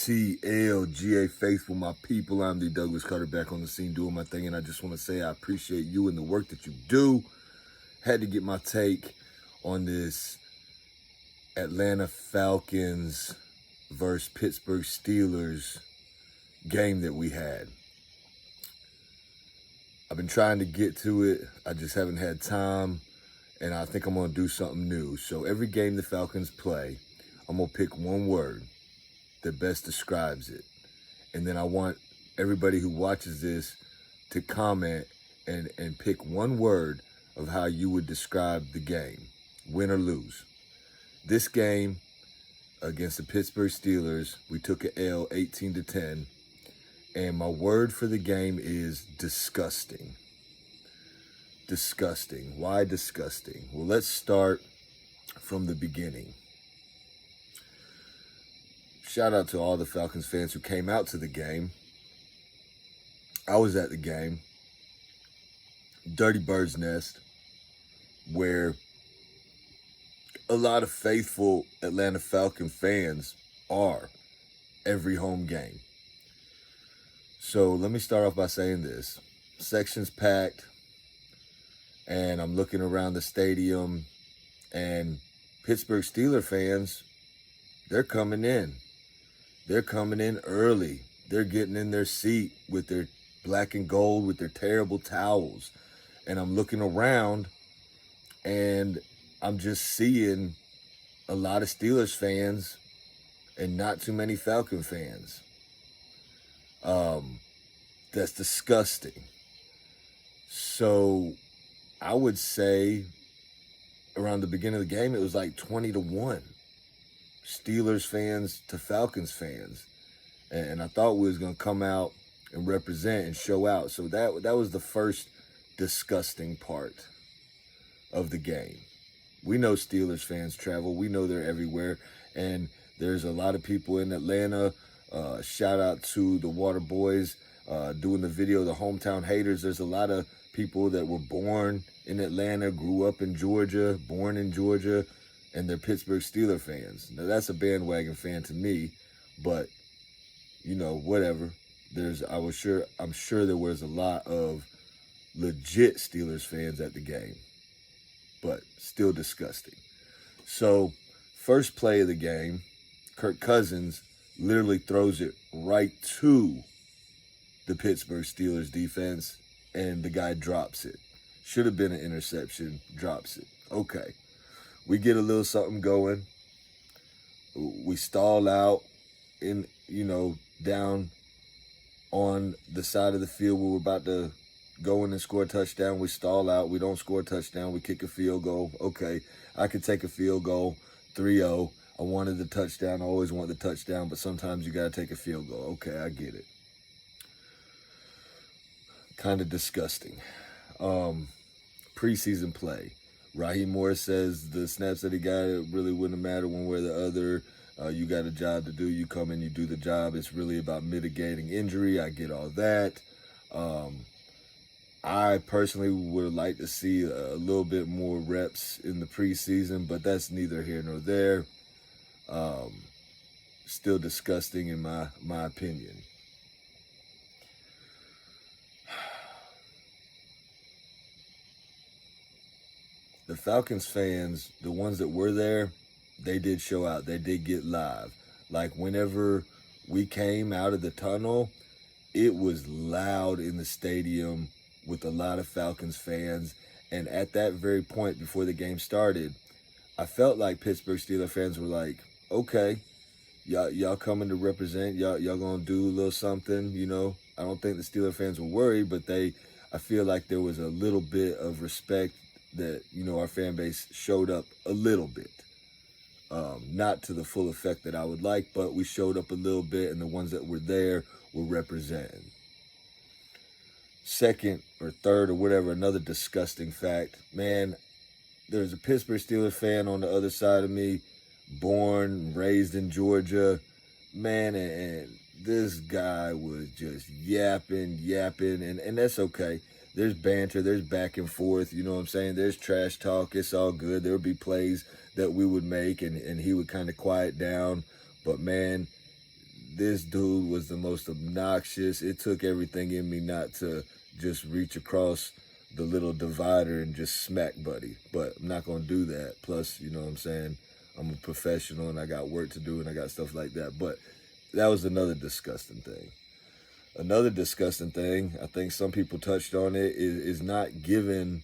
ATL.GA faithful, my people. I'm the Douglas Carter back on the scene doing my thing, and I just want to say I appreciate you and the work that you do. Had to get my take on this Atlanta Falcons versus Pittsburgh Steelers game that we had. I've been trying to get to it. I just haven't had time, and I think I'm going to do something new. So every game the Falcons play, I'm going to pick one word that best describes it. And then I want everybody who watches this to comment and pick one word of how you would describe the game, win or lose. This game against the Pittsburgh Steelers, we took an L 18-10. And my word for the game is disgusting. Disgusting. Why disgusting? Well, let's start from the beginning. Shout out to all the Falcons fans who came out to the game. I was at the game. Dirty Bird's Nest, where a lot of faithful Atlanta Falcon fans are every home game. So let me start off by saying this. Section's packed, and I'm looking around the stadium, and Pittsburgh Steelers fans, they're coming in. They're coming in early. They're getting in their seat with their black and gold, with their terrible towels. And I'm looking around, and I'm just seeing a lot of Steelers fans and not too many Falcon fans. That's disgusting. So I would say around the beginning of the game, it was like 20-1. Steelers fans to Falcons fans. And I thought we was going to come out and represent and show out. So that was the first disgusting part of the game. We know Steelers fans travel. We know they're everywhere. And there's a lot of people in Atlanta. Shout out to the Water Boys doing the video, the Hometown Haters. There's a lot of people that were born in Atlanta, grew up in Georgia, born in Georgia, and they're Pittsburgh Steelers fans. Now, that's a bandwagon fan to me, but, you know, whatever. I'm sure there was a lot of legit Steelers fans at the game, but still disgusting. So, first play of the game, Kirk Cousins literally throws it right to the Pittsburgh Steelers defense, and the guy drops it. Should have been an interception, drops it. Okay. We get a little something going. We stall out down on the side of the field where we're about to go in and score a touchdown. We stall out. We don't score a touchdown. We kick a field goal. Okay, I could take a field goal, 3-0. I wanted the touchdown. I always want the touchdown, but sometimes you got to take a field goal. Okay, I get it. Kind of disgusting. Preseason play. Raheem Morris says the snaps that he got, it really wouldn't matter one way or the other. You got a job to do. You come in, you do the job. It's really about mitigating injury. I get all that. I personally would like to see a little bit more reps in the preseason, but that's neither here nor there. Still disgusting in my opinion. The Falcons fans, the ones that were there, they did show out. They did get live. Like whenever we came out of the tunnel, it was loud in the stadium with a lot of Falcons fans. And at that very point before the game started, I felt like Pittsburgh Steelers fans were like, okay, y'all coming to represent, y'all gonna do a little something, you know. I don't think the Steelers fans were worried, but I feel like there was a little bit of respect that, you know, our fan base showed up a little bit. Not to the full effect that I would like, but we showed up a little bit, and the ones that were there were representing. Second or third or whatever, another disgusting fact. Man, there's a Pittsburgh Steelers fan on the other side of me, born and raised in Georgia. Man, and this guy was just yapping, and that's okay. There's banter, there's back and forth, you know what I'm saying? There's trash talk, it's all good. There would be plays that we would make, and he would kind of quiet down. But, man, this dude was the most obnoxious. It took everything in me not to just reach across the little divider and just smack buddy. But I'm not going to do that. Plus, you know what I'm saying, I'm a professional and I got work to do and I got stuff like that. But that was another disgusting thing. Another disgusting thing, I think some people touched on it, is not giving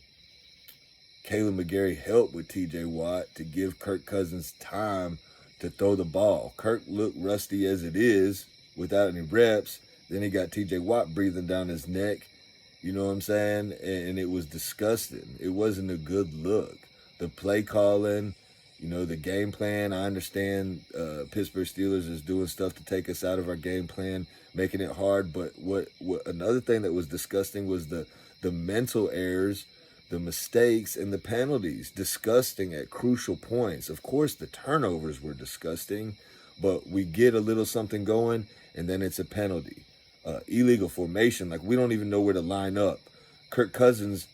Caleb McGarry help with TJ Watt to give Kirk Cousins time to throw the ball. Kirk looked rusty as it is without any reps. Then he got TJ Watt breathing down his neck. You know what I'm saying? And it was disgusting. It wasn't a good look. The play calling, you know, the game plan. I understand Pittsburgh Steelers is doing stuff to take us out of our game plan, making it hard. But what another thing that was disgusting was the mental errors, the mistakes, and the penalties. Disgusting at crucial points. Of course, the turnovers were disgusting, but we get a little something going, and then it's a penalty. Illegal formation, like we don't even know where to line up. Kirk Cousins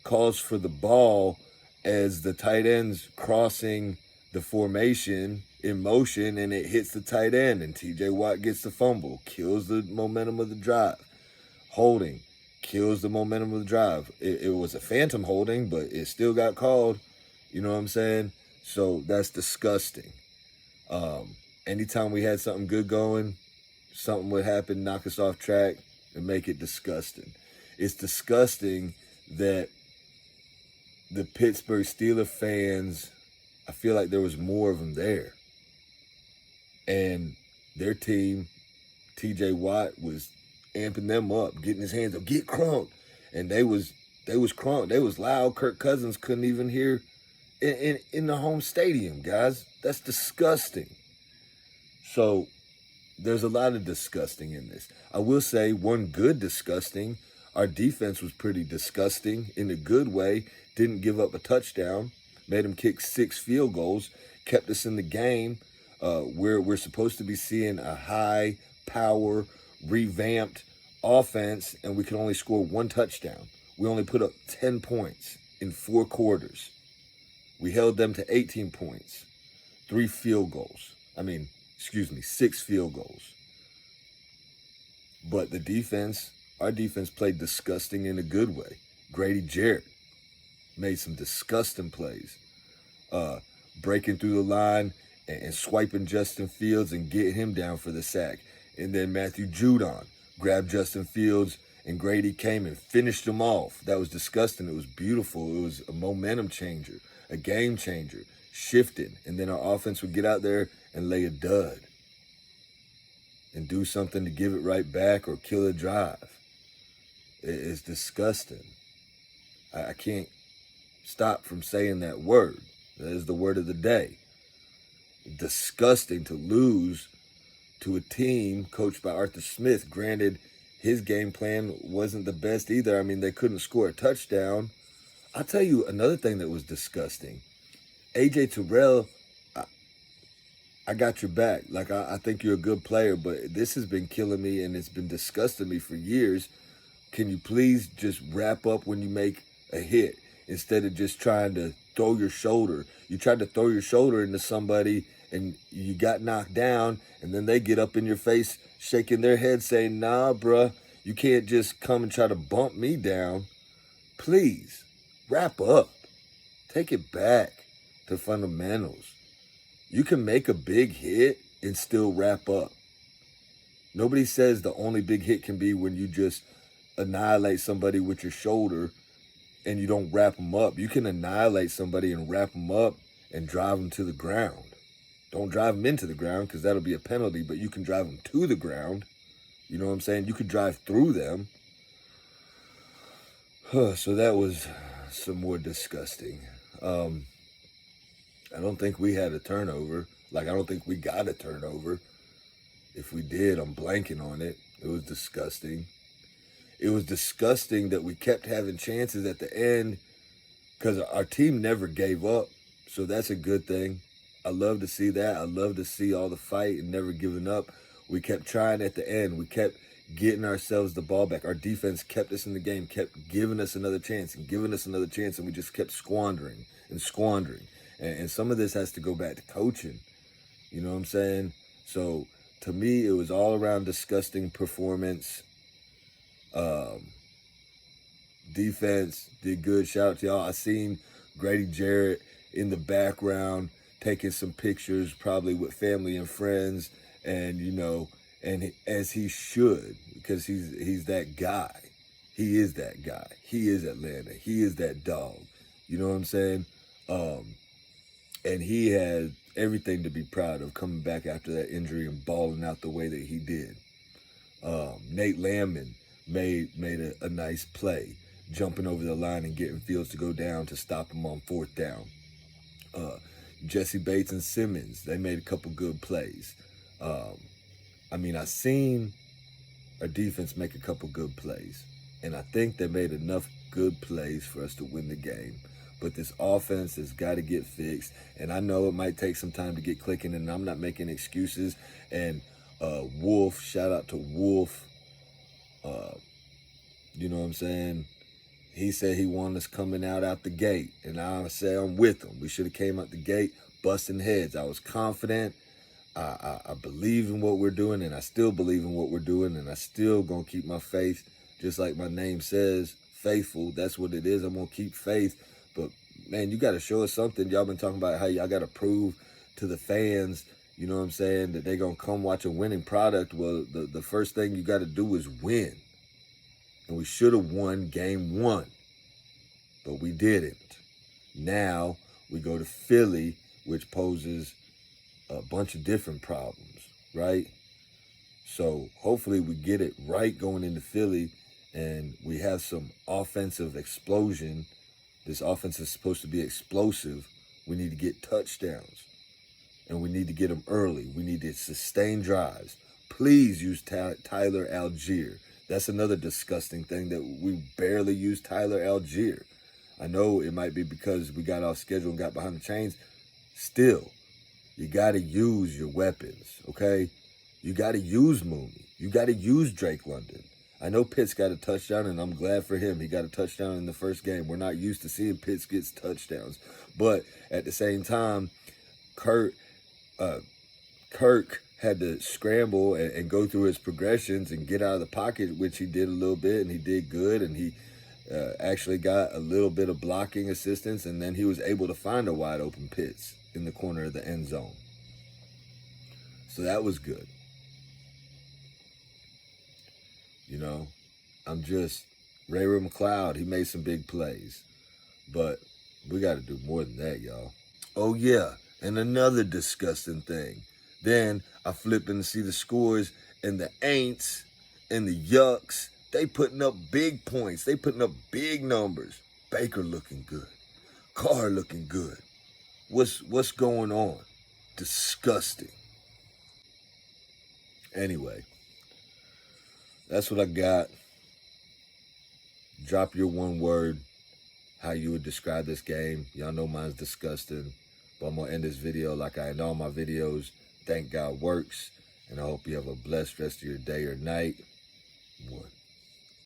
calls for the ball as the tight end's crossing the formation in motion, and it hits the tight end, and TJ Watt gets the fumble, kills the momentum of the drive. Holding, kills the momentum of the drive. It was a phantom holding, but it still got called. You know what I'm saying? So that's disgusting. Anytime we had something good going, something would happen, knock us off track, and make it disgusting. It's disgusting that the Pittsburgh Steelers fans, I feel like there was more of them there. And their team, TJ Watt, was amping them up, getting his hands up, get crunk. And they was crunk. They was loud. Kirk Cousins couldn't even hear in the home stadium, guys. That's disgusting. So there's a lot of disgusting in this. I will say one good disgusting. Our defense was pretty disgusting in a good way. Didn't give up a touchdown. Made them kick 6 field goals. Kept us in the game. We're supposed to be seeing a high power, revamped offense, and we can only score 1 touchdown. We only put up 10 points in 4 quarters. We held them to 18 points. 3 field goals. 6 field goals. But the defense, our defense played disgusting in a good way. Grady Jarrett made some disgusting plays. Breaking through the line and swiping Justin Fields and getting him down for the sack. And then Matthew Judon grabbed Justin Fields and Grady came and finished him off. That was disgusting. It was beautiful. It was a momentum changer, a game changer, shifted. And then our offense would get out there and lay a dud and do something to give it right back or kill a drive. It's disgusting. I can't stop from saying that word. That is the word of the day. Disgusting to lose to a team coached by Arthur Smith. Granted, his game plan wasn't the best either. I mean, they couldn't score a touchdown. I'll tell you another thing that was disgusting. AJ Terrell, I got your back. Like, I think you're a good player, but this has been killing me and it's been disgusting me for years. Can you please just wrap up when you make a hit instead of just trying to throw your shoulder? You tried to throw your shoulder into somebody and you got knocked down, and then they get up in your face shaking their head saying, nah, bruh, you can't just come and try to bump me down. Please, wrap up. Take it back to fundamentals. You can make a big hit and still wrap up. Nobody says the only big hit can be when you just annihilate somebody with your shoulder and you don't wrap them up. You can annihilate somebody and wrap them up and drive them to the ground. Don't drive them into the ground because that'll be a penalty, but you can drive them to the ground. You know what I'm saying? You could drive through them. So that was some more disgusting. I don't think we had a turnover. I don't think we got a turnover. If we did, I'm blanking on it. It was disgusting. It was disgusting that we kept having chances at the end because our team never gave up. So that's a good thing. I love to see that. I love to see all the fight and never giving up. We kept trying at the end. We kept getting ourselves the ball back. Our defense kept us in the game, kept giving us another chance and giving us another chance, and we just kept squandering and squandering. And some of this has to go back to coaching. You know what I'm saying? So to me, it was all around disgusting performance. Defense did good. Shout out to y'all. I seen Grady Jarrett in the background taking some pictures, probably with family and friends, and and as he should, because he's that guy. He is that guy. He is Atlanta. He is that dog. You know what I'm saying? And he had everything to be proud of coming back after that injury and balling out the way that he did. Nate Landman made a nice play, jumping over the line and getting Fields to go down to stop him on 4th down. Jesse Bates and Simmons, they made a couple good plays. I seen our defense make a couple good plays, and I think they made enough good plays for us to win the game. But this offense has got to get fixed, and I know it might take some time to get clicking, and I'm not making excuses. And Wolf, shout out to Wolf. You know what I'm saying? He said he wanted us coming out the gate, and I say I'm with him. We should have came out the gate busting heads. I was confident. I believe in what we're doing, and I still believe in what we're doing, and I still gonna keep my faith, just like my name says, faithful. That's what it is. I'm gonna keep faith. But man, you got to show us something. Y'all been talking about how y'all got to prove to the fans, you know what I'm saying, that they gonna come watch a winning product. Well, the first thing you got to do is win. And we should have won game 1, but we didn't. Now we go to Philly, which poses a bunch of different problems, right? So hopefully we get it right going into Philly, and we have some offensive explosion. This offense is supposed to be explosive. We need to get touchdowns, and we need to get them early. We need to sustain drives. Please use Tyler Algier. That's another disgusting thing, that we barely use Tyler Algier. I know it might be because we got off schedule and got behind the chains. Still, you got to use your weapons, okay? You got to use Mooney. You got to use Drake London. I know Pitts got a touchdown, and I'm glad for him. He got a touchdown in the first game. We're not used to seeing Pitts get touchdowns. But at the same time, Kirk had to scramble and go through his progressions and get out of the pocket, which he did a little bit, and he did good, and he actually got a little bit of blocking assistance, and then he was able to find a wide open Pitts in the corner of the end zone. So that was good. You know, I'm just, Ray McLeod, he made some big plays, but we got to do more than that, y'all. Oh yeah, and another disgusting thing. Then I flip in to see the scores, and the Aints and the Yucks, they putting up big points. They putting up big numbers. Baker looking good. Carr looking good. What's going on? Disgusting. Anyway, that's what I got. Drop your one word, how you would describe this game. Y'all know mine's disgusting. But I'm going to end this video like I end all my videos. Thank God works. And I hope you have a blessed rest of your day or night. One.